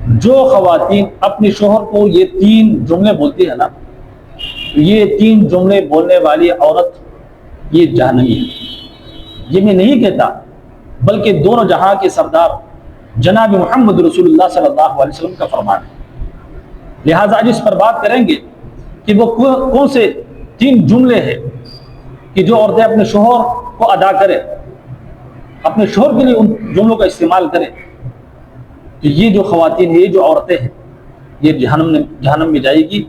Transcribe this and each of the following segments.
جو خواتین اپنے شوہر کو یہ 3 جملے بولتی ہے نا، یہ 3 جملے بولنے والی عورت یہ جہنمی ہے۔ یہ میں نہیں کہتا، بلکہ دونوں جہاں کے سردار جناب محمد رسول اللہ صلی اللہ علیہ وسلم کا فرمان ہے۔ لہٰذا آج اس پر بات کریں گے کہ وہ کون سے 3 جملے ہیں کہ جو عورتیں اپنے شوہر کو ادا کرے، اپنے شوہر کے لیے ان جملوں کا استعمال کرے، تو یہ جو خواتین ہیں، یہ جو عورتیں ہیں، یہ جہنم میں جائے گی۔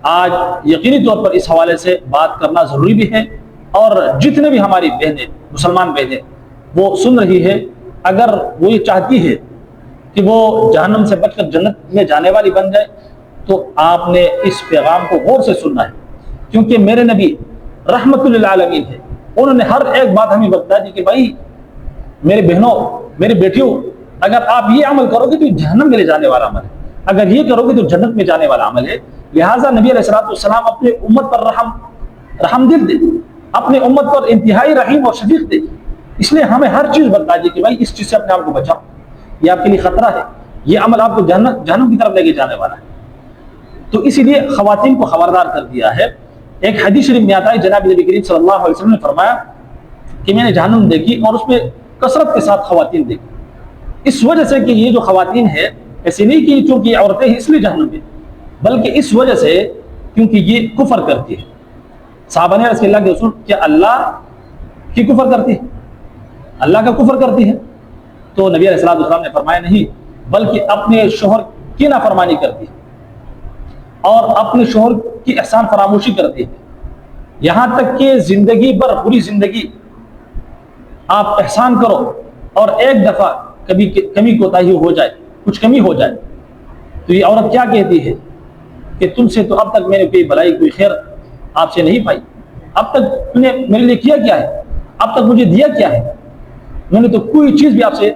آج یقینی طور پر اس حوالے سے بات کرنا ضروری بھی ہے، اور جتنے بھی ہماری بہنیں، مسلمان بہنیں وہ سن رہی ہے، اگر وہ یہ چاہتی ہے کہ وہ جہنم سے بچ کر جنت میں جانے والی بن جائے، تو آپ نے اس پیغام کو غور سے سننا ہے، کیونکہ میرے نبی رحمت للعالمین ہے، انہوں نے ہر ایک بات ہمیں بتا دی کہ بھائی میرے بہنوں، میری بیٹیوں، اگر آپ یہ عمل کرو گے تو یہ جہنم میں لے جانے والا عمل ہے، اگر یہ کرو گے تو جنت میں جانے والا عمل ہے۔ لہٰذا نبی علیہ الصلوۃ والسلام اپنے امت پر رحم دل دے، اپنے امت پر انتہائی رحیم اور شفیق دے، اس لیے ہمیں ہر چیز بتا دی کہ بھائی اس چیز سے اپنے آپ کو بچاؤ، یہ آپ کے لیے خطرہ ہے، یہ عمل آپ کو جہنم کی طرف لے کے جانے والا ہے۔ تو اسی لیے خواتین کو خبردار کر دیا ہے۔ ایک حدیث شریف میں آتا ہے، جناب نبی کریم صلی اللہ علیہ وسلم نے فرمایا کہ میں نے جہنم دیکھی اور اس میں کثرت کے ساتھ خواتین دیکھی، اس وجہ سے کہ یہ جو خواتین ہے، ایسے نہیں کہ چونکہ یہ عورتیں ہیں اس لیے جہنم میں، بلکہ اس وجہ سے کیونکہ یہ کفر کرتی ہے۔ صحابہ نے رسول اللہ کے رسول، کیا اللہ کی کفر کرتی ہے؟ اللہ کا کفر کرتی ہے؟ تو نبی علیہ السلام نے فرمایا نہیں، بلکہ اپنے شوہر کی نافرمانی کرتی ہے اور اپنے شوہر کی احسان فراموشی کرتی ہے، یہاں تک کہ زندگی بھر، پوری زندگی آپ احسان کرو اور ایک دفعہ کبھی کمی کوتاہی ہو جائے، کچھ کمی ہو جائے، تو یہ عورت کیا کہتی ہے کہ تم سے تو اب تک میں نے کوئی بھلائی، کوئی خیر آپ سے نہیں پائی، اب تک تم نے میرے لیے کیا کیا ہے، اب تک مجھے دیا کیا ہے، میں نے تو کوئی چیز بھی آپ سے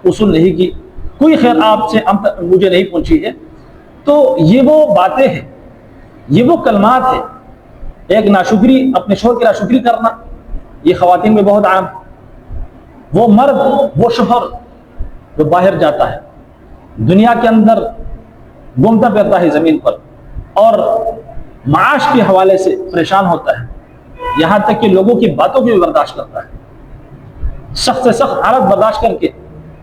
وصول نہیں کی، کوئی خیر آپ سے مجھے نہیں پہنچی ہے۔ تو یہ وہ باتیں ہیں، یہ وہ کلمات ہیں، ایک ناشکری، اپنے شوہر کی ناشکری کرنا، یہ خواتین میں بہت عام ہے۔ وہ مرد، وہ شوہر جو باہر جاتا ہے، دنیا کے اندر گھومتا پھرتا ہے زمین پر، اور معاش کے حوالے سے پریشان ہوتا ہے، یہاں تک کہ لوگوں کی باتوں کو بھی برداشت کرتا ہے، سخت سے سخت حالت برداشت کر کے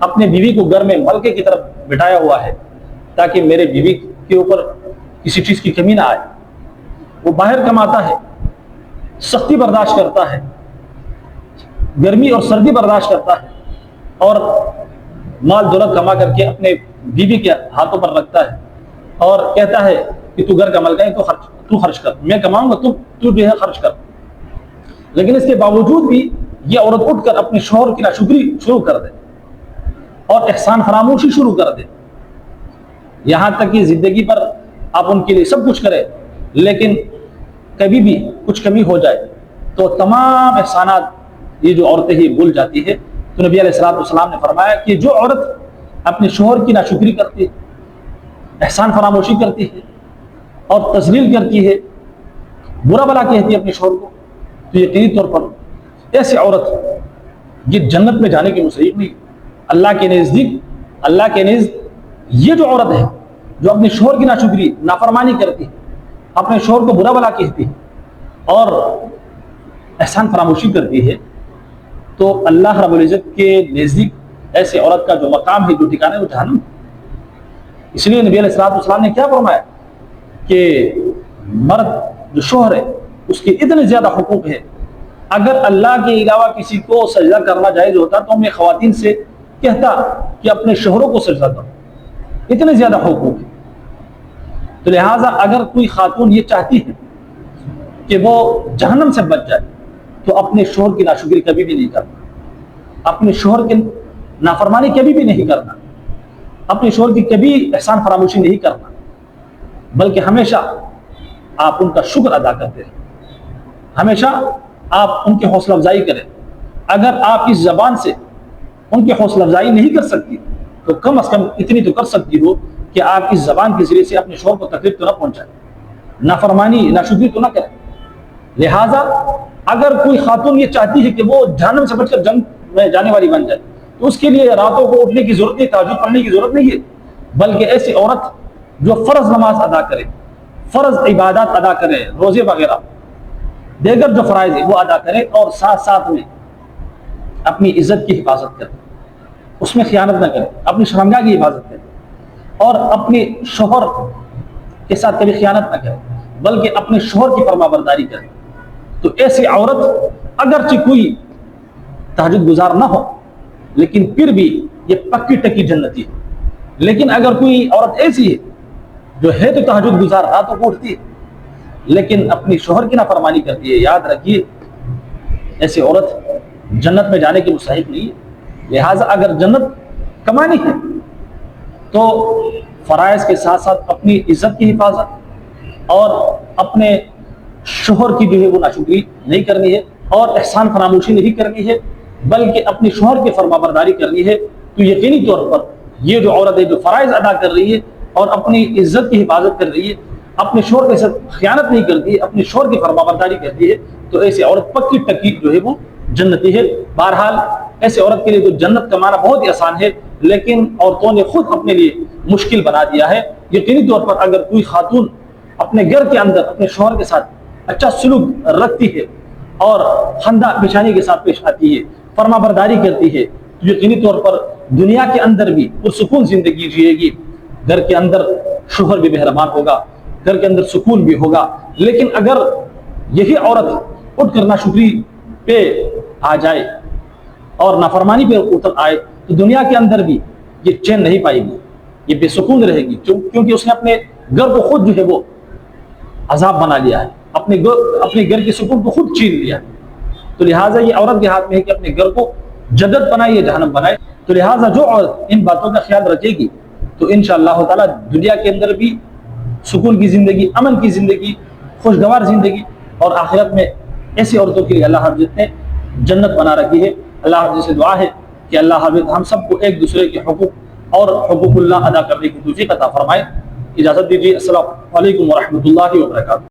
اپنے بیوی کو گھر میں ملکے کی طرف بٹھایا ہوا ہے تاکہ میرے بیوی کے اوپر کسی چیز کی کمی نہ آئے۔ وہ باہر کماتا ہے، سختی برداشت کرتا ہے، گرمی اور سردی برداشت کرتا ہے، اور مال دولت کما کر کے اپنے بیوی کے ہاتھوں پر رکھتا ہے اور کہتا ہے کہ تو گھر کا ملکہ ہے، تو خرچ کر، میں کماؤں گا، تو جو ہے خرچ کر۔ لیکن اس کے باوجود بھی یہ عورت اٹھ کر اپنے شوہر کی ناشکری شروع کر دے اور احسان فراموشی شروع کر دے، یہاں تک کہ زندگی پر آپ ان کے لیے سب کچھ کرے، لیکن کبھی بھی کچھ کمی ہو جائے تو تمام احسانات یہ جو عورتیں ہی بھول جاتی ہے۔ تو نبی علیہ الصلوۃ والسلام نے فرمایا کہ جو عورت اپنے شوہر کی ناشکری کرتی ہے، احسان فراموشی کرتی ہے اور تذلیل کرتی ہے، برا بلا کہتی ہے اپنے شوہر کو، تو یقینی طور پر ایسی عورت یہ جنت میں جانے کی مستحق نہیں۔ اللہ کے نزدیک، اللہ کے نزد یہ جو عورت ہے جو اپنے شوہر کی ناشکری، نافرمانی کرتی ہے، اپنے شوہر کو برا بلا کہتی ہے اور احسان فراموشی کرتی ہے، تو اللہ رب العزت کے نزدیک ایسے عورت کا جو مقام ہے، جو ٹھکانہ ہے، وہ جہنم ہے۔ اس لیے نبی علیہ الصلوۃ والسلام نے کیا فرمایا کہ مرد جو شوہر ہے اس کے اتنے زیادہ حقوق ہیں، اگر اللہ کے علاوہ کسی کو سجدہ کرنا جائز ہوتا تو میں خواتین سے کہتا کہ اپنے شوہروں کو سجدہ کرو، اتنے زیادہ حقوق ہیں۔ تو لہٰذا اگر کوئی خاتون یہ چاہتی ہے کہ وہ جہنم سے بچ جائے تو اپنے شوہر کی ناشکری کبھی بھی نہیں کرنا، اپنے شوہر کی نافرمانی کبھی بھی نہیں کرنا، اپنے شوہر کی کبھی احسان فراموشی نہیں کرنا، بلکہ ہمیشہ آپ ان کا شکر ادا کرتے رہیں، ہمیشہ آپ ان کی حوصلہ افزائی کریں۔ اگر آپ اس زبان سے ان کی حوصلہ افزائی نہیں کر سکتی تو کم از کم اتنی تو کر سکتی ہو کہ آپ اس زبان کے ذریعے سے اپنے شوہر کو تکلیف تو نہ پہنچائیں، نافرمانی، ناشکری تو نہ کریں۔ لہٰذا اگر کوئی خاتون یہ چاہتی ہے کہ وہ جہنم سے بچ کر جنت میں جانے والی بن جائے تو اس کے لیے راتوں کو اٹھنے کی ضرورت نہیں، تہجد پڑھنے کی ضرورت نہیں ہے، بلکہ ایسی عورت جو فرض نماز ادا کرے، فرض عبادات ادا کرے، روزے وغیرہ دیگر جو فرائض ہے وہ ادا کرے، اور ساتھ ساتھ میں اپنی عزت کی حفاظت کرے، اس میں خیانت نہ کرے، اپنی شرمگاہ کی حفاظت کرے، اور اپنے شوہر کے ساتھ کبھی خیانت نہ کرے بلکہ اپنے شوہر کی فرما برداری کرے، تو ایسی عورت اگرچہ کوئی تہجد گزار نہ ہو لیکن پھر بھی یہ پکی ٹکی جنتی ہے۔ لیکن اگر کوئی عورت ایسی ہے جو ہے تو تہجد گزار، راتوں کو اٹھتی ہے لیکن اپنی شوہر کی نافرمانی کرتی ہے، یاد رکھیے ایسی عورت جنت میں جانے کی مستحق نہیں ہے۔ لہٰذا اگر جنت کمانی ہے تو فرائض کے ساتھ ساتھ اپنی عزت کی حفاظت اور اپنے شوہر کی جو ہے وہ ناشکری نہیں کرنی ہے اور احسان فراموشی نہیں کرنی ہے، بلکہ اپنی شوہر کی فرما برداری کرنی ہے۔ تو یقینی طور پر یہ جو عورت ہے جو فرائض ادا کر رہی ہے اور اپنی عزت کی حفاظت کر رہی ہے، اپنے شوہر کے ساتھ خیانت نہیں کرتی ہے، اپنے شوہر کی فرما برداری کرتی ہے، تو ایسی عورت پکی ٹکی جو ہے وہ جنتی ہے۔ بہرحال ایسے عورت کے لیے تو جنت کمانا بہت ہی آسان ہے، لیکن عورتوں نے خود اپنے لیے مشکل بنا دیا ہے۔ یقینی طور پر اگر کوئی خاتون اپنے گھر کے اندر اپنے شوہر کے ساتھ اچھا سلوک رکھتی ہے اور خندہ پیشانی کے ساتھ پیش آتی ہے، فرما برداری کرتی ہے، تو یقینی طور پر دنیا کے اندر بھی پرسکون زندگی جیے گی، گھر کے اندر شوہر بھی مہربان ہوگا، گھر کے اندر سکون بھی ہوگا۔ لیکن اگر یہی عورت اٹھ کر ناشکری پہ آ جائے اور نافرمانی پہ اتر آئے تو دنیا کے اندر بھی یہ چین نہیں پائے گی، یہ بے سکون رہے گی، کیونکہ اس نے اپنے گھر کو خود جو ہے وہ عذاب بنا لیا ہے، اپنے گھر کے سکون کو خود چھین لیا ہے۔ تو لہٰذا یہ عورت کے ہاتھ میں ہے کہ اپنے گھر کو جنت بنائے یا جہنم بنائے۔ تو لہٰذا جو عورت ان باتوں کا خیال رکھے گی تو انشاءاللہ تعالی دنیا کے اندر بھی سکون کی زندگی، امن کی زندگی، خوشگوار زندگی، اور آخرت میں ایسی عورتوں کے لیے اللہ حافظ نے جنت بنا رکھی ہے۔ اللہ حافظ سے دعا ہے کہ اللہ حافظ ہم سب کو ایک دوسرے کے حقوق اور حقوق اللہ ادا کرنے کی توفیق عطا فرمائے۔ اجازت دیجیے، السلام علیکم ورحمۃ اللہ وبرکاتہ۔